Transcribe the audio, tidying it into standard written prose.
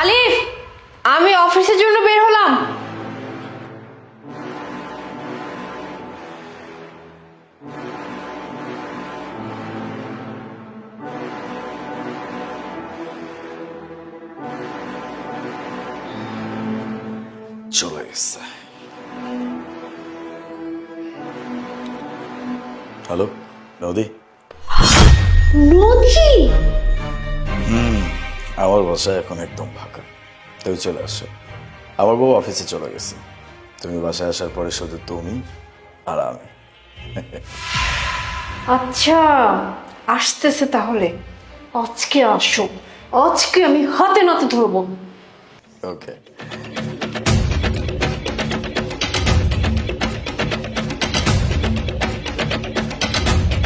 আলিফ, আমি অফিসের জন্য বের হলাম। চলে গেছে। হ্যালো নদী, নজি, আমার বাসায় এখন একদম ফাঁকা, তুমি চলে আসো। আমার বউ অফিসে চলে গেছে, তুমি বাসায় আসার পরে শুধু তুমি আর আমি। আচ্ছা আসতেছে তাহলে, আজকে আসো, আজকে আমি হাতে নাতে ধরবো। ওকে।